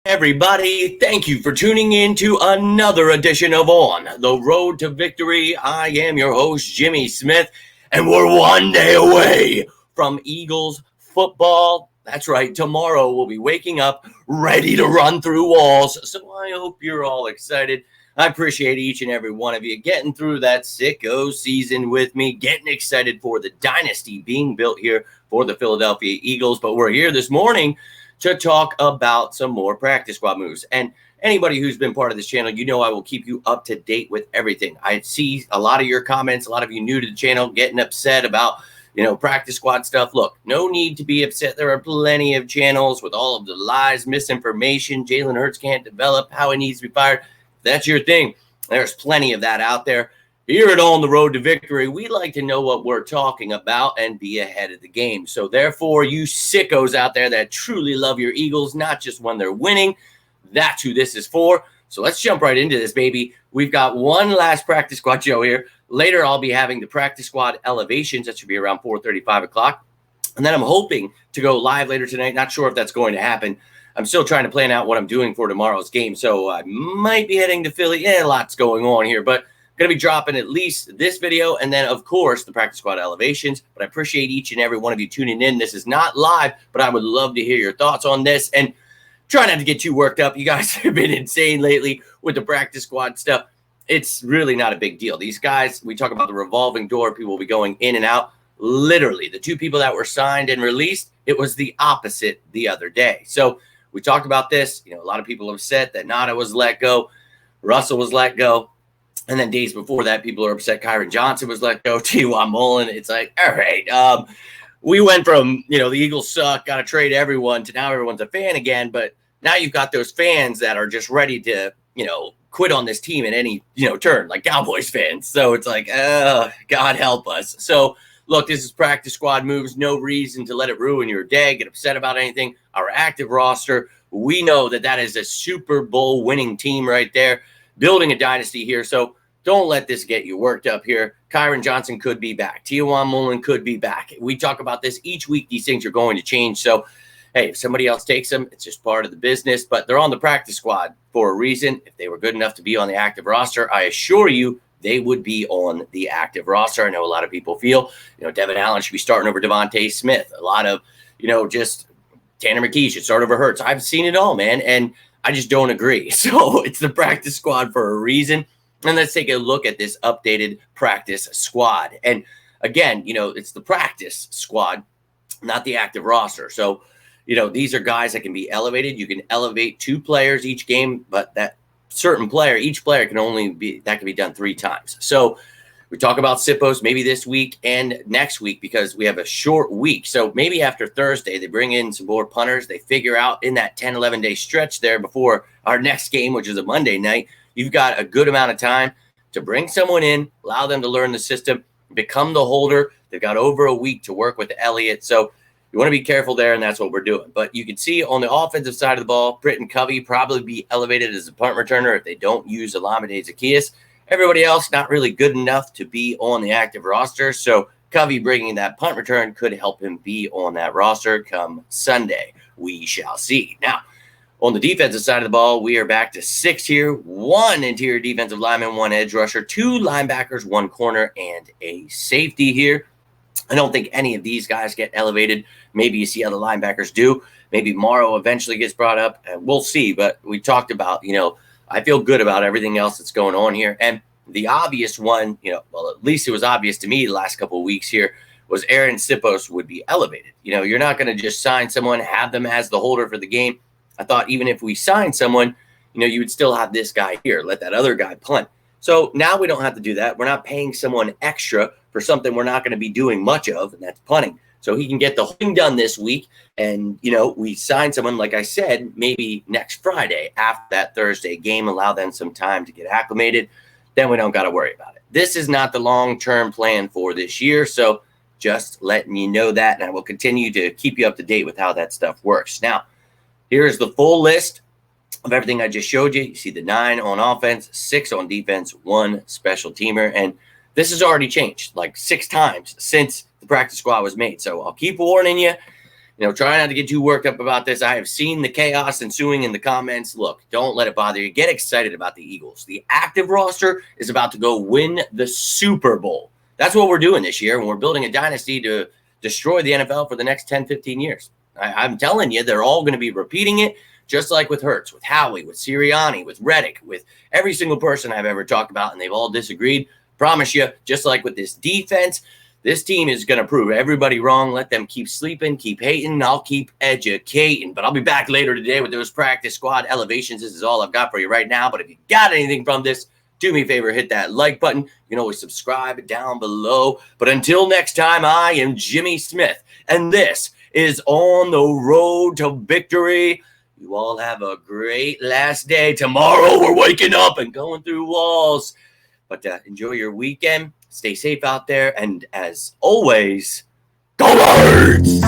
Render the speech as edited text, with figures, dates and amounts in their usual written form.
Everybody, thank you for tuning in to another edition of On the Road to Victory. I am your host, Jimmy Smith, and we're one day away from Eagles football. That's right, tomorrow we'll be waking up ready to run through walls, so I hope you're all excited. I appreciate each and every one of you getting through that sicko season with me, getting excited for the dynasty being built here for the Philadelphia Eagles. But we're here this morning to talk about some more practice squad moves. And anybody who's been part of this channel, you know I will keep you up to date with everything. I see a lot of your comments, a lot of you new to the channel getting upset about, practice squad stuff. Look, no need to be upset. There are plenty of channels with all of the lies, misinformation. Jalen Hurts can't develop, how he needs to be fired. That's your thing. There's plenty of that out there. Here at On the Road to Victory, we like to know what we're talking about and be ahead of the game. So therefore, you sickos out there that truly love your Eagles, not just when they're winning, that's who this is for. So let's jump right into this, baby. We've got one last practice squad show here. Later, I'll be having the practice squad elevations. That should be around 4:30, 5 o'clock. And then I'm hoping to go live later tonight. Not sure if that's going to happen. I'm still trying to plan out what I'm doing for tomorrow's game. So I might be heading to Philly. Yeah, lots going on here, but going to be dropping at least this video and then, of course, the practice squad elevations. But I appreciate each and every one of you tuning in. This is not live, but I would love to hear your thoughts on this. And try not to get too worked up. You guys have been insane lately with the practice squad stuff. It's really not a big deal. These guys, we talk about the revolving door. People will be going in and out. Literally, the two people that were signed and released, it was the opposite the other day. So we talked about this. A lot of people are upset that Ngata was let go. Russell was let go. And then days before that, people are upset Kyron Johnson was let go. Tiawan Mullen. It's like, all right. We went from, the Eagles suck, got to trade everyone, to now everyone's a fan again. But now you've got those fans that are just ready to, quit on this team in any, turn, like Cowboys fans. So it's like, God help us. So look, this is practice squad moves. No reason to let it ruin your day, get upset about anything. Our active roster, we know that is a Super Bowl winning team right there, building a dynasty here. So don't let this get you worked up here. Kyron Johnson could be back. Tiawan Mullen could be back. We talk about this each week. These things are going to change. So, hey, if somebody else takes them, it's just part of the business. But they're on the practice squad for a reason. If they were good enough to be on the active roster, I assure you they would be on the active roster. I know a lot of people feel, Devin Allen should be starting over Devontae Smith. A lot of, just Tanner McKee should start over Hurts. I've seen it all, man. And I just don't agree. So it's the practice squad for a reason. And let's take a look at this updated practice squad. And again, it's the practice squad, not the active roster. So, these are guys that can be elevated. You can elevate 2 players each game, but that certain player, each player can be done 3 times. So we talk about Sippos maybe this week and next week because we have a short week. So maybe after Thursday, they bring in some more punters. They figure out in that 10, 11-day stretch there before our next game, which is a Monday night, you've got a good amount of time to bring someone in, allow them to learn the system, become the holder. They've got over a week to work with Elliott. So you want to be careful there, and that's what we're doing. But you can see on the offensive side of the ball, Britton Covey probably be elevated as a punt returner if they don't use Olamide Zaccheaus. Everybody else not really good enough to be on the active roster. So Covey bringing that punt return could help him be on that roster come Sunday. We shall see. Now, on the defensive side of the ball, we are back to 6 here. 1 interior defensive lineman, 1 edge rusher, 2 linebackers, 1 corner, and a safety here. I don't think any of these guys get elevated. Maybe you see other linebackers do. Maybe Morrow eventually gets brought up. We'll see. But we talked about, I feel good about everything else that's going on here. And the obvious one, well, at least it was obvious to me the last couple of weeks here, was Aaron Sippos would be elevated. You're not going to just sign someone, have them as the holder for the game. I thought even if we signed someone, you would still have this guy here, let that other guy punt. So now we don't have to do that. We're not paying someone extra for something we're not going to be doing much of, and that's punting. So he can get the thing done this week. And, we sign someone, like I said, maybe next Friday after that Thursday game, allow them some time to get acclimated. Then we don't got to worry about it. This is not the long-term plan for this year. So just letting you know that, and I will continue to keep you up to date with how that stuff works. Now, here's the full list of everything I just showed you. You see the 9 on offense, 6 on defense, 1 special teamer. And this has already changed like 6 times since the practice squad was made. So I'll keep warning you. Try not to get too worked up about this. I have seen the chaos ensuing in the comments. Look, don't let it bother you. Get excited about the Eagles. The active roster is about to go win the Super Bowl. That's what we're doing this year, and we're building a dynasty to destroy the NFL for the next 10, 15 years. I'm telling you, they're all going to be repeating it, just like with Hurts, with Howie, with Sirianni, with Reddick, with every single person I've ever talked about, and they've all disagreed. Promise you, just like with this defense, this team is going to prove everybody wrong. Let them keep sleeping, keep hating, and I'll keep educating. But I'll be back later today with those practice squad elevations. This is all I've got for you right now. But if you got anything from this, do me a favor, hit that like button. You can always subscribe down below. But until next time, I am Jimmy Smith, and this is On the Road to Victory. You all have a great last day. Tomorrow, we're waking up and going through walls. But enjoy your weekend. Stay safe out there. And as always, go Birds!